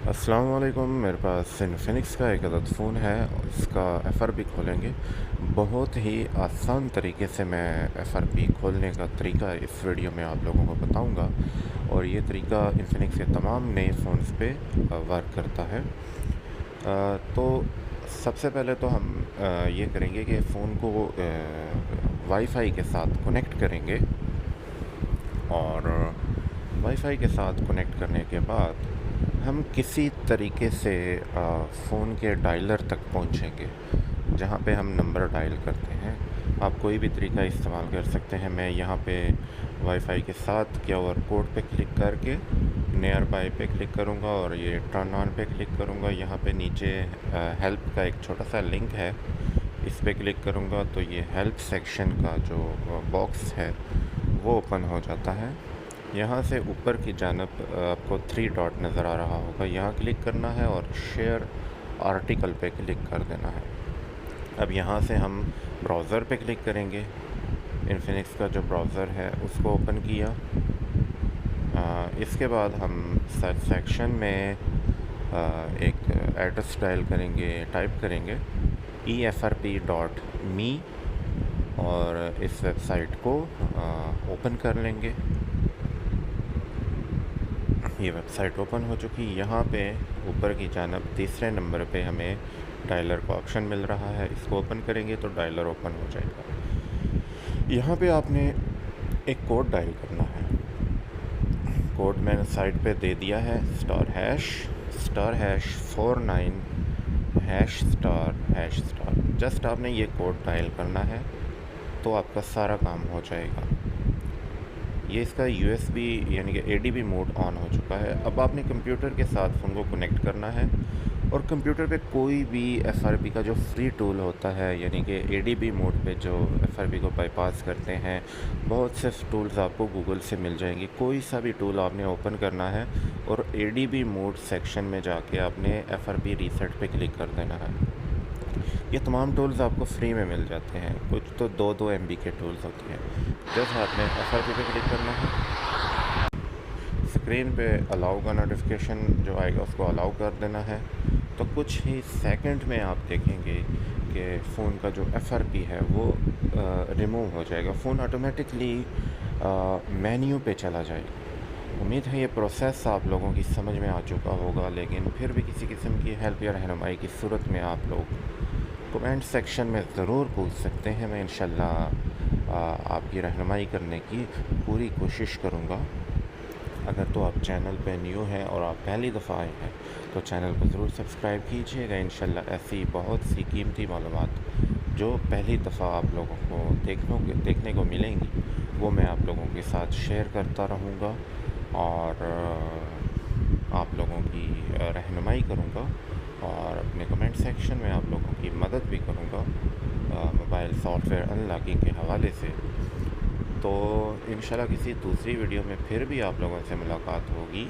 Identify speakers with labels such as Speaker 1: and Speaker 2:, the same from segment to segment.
Speaker 1: अस्सलाम वालेकुम। मेरे पास इन्फिनिक्स का एक अदद फ़ोन है। इसका एफ़आरपी खोलेंगे। बहुत ही आसान तरीके से मैं एफ़आरपी खोलने का तरीका इस वीडियो में आप लोगों को बताऊंगा, और ये तरीका इन्फिनिक्स के तमाम नए फ़ोन्स पे वर्क करता है। तो सबसे पहले तो हम ये करेंगे कि फ़ोन को वाईफ़ाई के साथ कनेक्ट करेंगे, और वाईफ़ाई के साथ कनेक्ट करने के बाद हम किसी तरीके से फ़ोन के डायलर तक पहुंचेंगे, जहां पे हम नंबर डायल करते हैं। आप कोई भी तरीका इस्तेमाल कर सकते हैं। मैं यहां पे वाईफ़ाई के साथ QR कोड पे क्लिक करके नियर बाय पे क्लिक करूंगा, और ये टर्न ऑन पे क्लिक करूंगा। यहां पे नीचे हेल्प का एक छोटा सा लिंक है, इस पे क्लिक करूंगा तो ये हेल्प सेक्शन का जो बॉक्स है वो ओपन हो जाता है। यहाँ से ऊपर की जानब आपको 3 डॉट नज़र आ रहा होगा, यहाँ क्लिक करना है और शेयर आर्टिकल पे क्लिक कर देना है। अब यहाँ से हम ब्राउज़र पे क्लिक करेंगे। इन्फिनिक्स का जो ब्राउज़र है उसको ओपन किया। इसके बाद हम सर्च सेक्शन में एक एड्रेस डायल करेंगे, टाइप करेंगे EFRP.me, और इस वेबसाइट को ओपन कर लेंगे। ये वेबसाइट ओपन हो चुकी। यहाँ पे ऊपर की जानब तीसरे नंबर पे हमें डायलर का ऑप्शन मिल रहा है, इसको ओपन करेंगे तो डायलर ओपन हो जाएगा। यहाँ पे आपने एक कोड डायल करना है। कोड मैंने साइड पे दे दिया है, *#49#*#. जस्ट आपने ये कोड डायल करना है तो आपका सारा काम हो जाएगा। ये इसका USB यानी कि ADB मोड ऑन हो चुका है। अब आपने कंप्यूटर के साथ फ़ोन को कनेक्ट करना है, और कंप्यूटर पे कोई भी FRP का जो फ्री टूल होता है, यानी कि ADB मोड पे जो FRP को बाईपास करते हैं, बहुत से टूल्स आपको गूगल से मिल जाएंगे। कोई सा भी टूल आपने ओपन करना है और ADB मोड सेक्शन में जाके आपने FRP रीसेट पे क्लिक कर देना है। ये तमाम टूल्स आपको फ्री में मिल जाते हैं, कुछ तो 2-2 MB के टूल्स होती हैं। जस्ट आपने FRP पे क्लिक करना है, स्क्रीन पे अलाउ का नोटिफिकेशन जो आएगा उसको अलाउ कर देना है। तो कुछ ही सेकंड में आप देखेंगे कि फ़ोन का जो FRP है वो रिमूव हो जाएगा। फ़ोन ऑटोमेटिकली मेन्यू पे चला जाएगा। उम्मीद है ये प्रोसेस आप लोगों की समझ में आ चुका होगा, लेकिन फिर भी किसी किस्म की हेल्प या रहनुमाई की सूरत में आप लोग कमेंट सेक्शन में ज़रूर पूछ सकते हैं। मैं इंशाल्लाह आपकी रहनुमाई करने की पूरी कोशिश करूँगा। अगर तो आप चैनल पे न्यू हैं और आप पहली दफ़ा आए हैं तो चैनल को ज़रूर सब्सक्राइब कीजिएगा। इंशाल्लाह ऐसी बहुत सी कीमती मालूमात जो पहली दफ़ा आप लोगों को देखने को मिलेंगी वो मैं आप लोगों के साथ शेयर करता रहूँगा, और आप लोगों की रहनुमाई करूँगा, और अपने कमेंट सेक्शन में आप लोगों की मदद भी करूँगा मोबाइल सॉफ्टवेयर अनलॉकिंग के हवाले से। तो इंशाल्लाह किसी दूसरी वीडियो में फिर भी आप लोगों से मुलाकात होगी,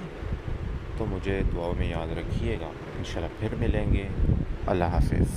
Speaker 1: तो मुझे दुआओं में याद रखिएगा। इंशाल्लाह फिर मिलेंगे। अल्लाह हाफ़िज़।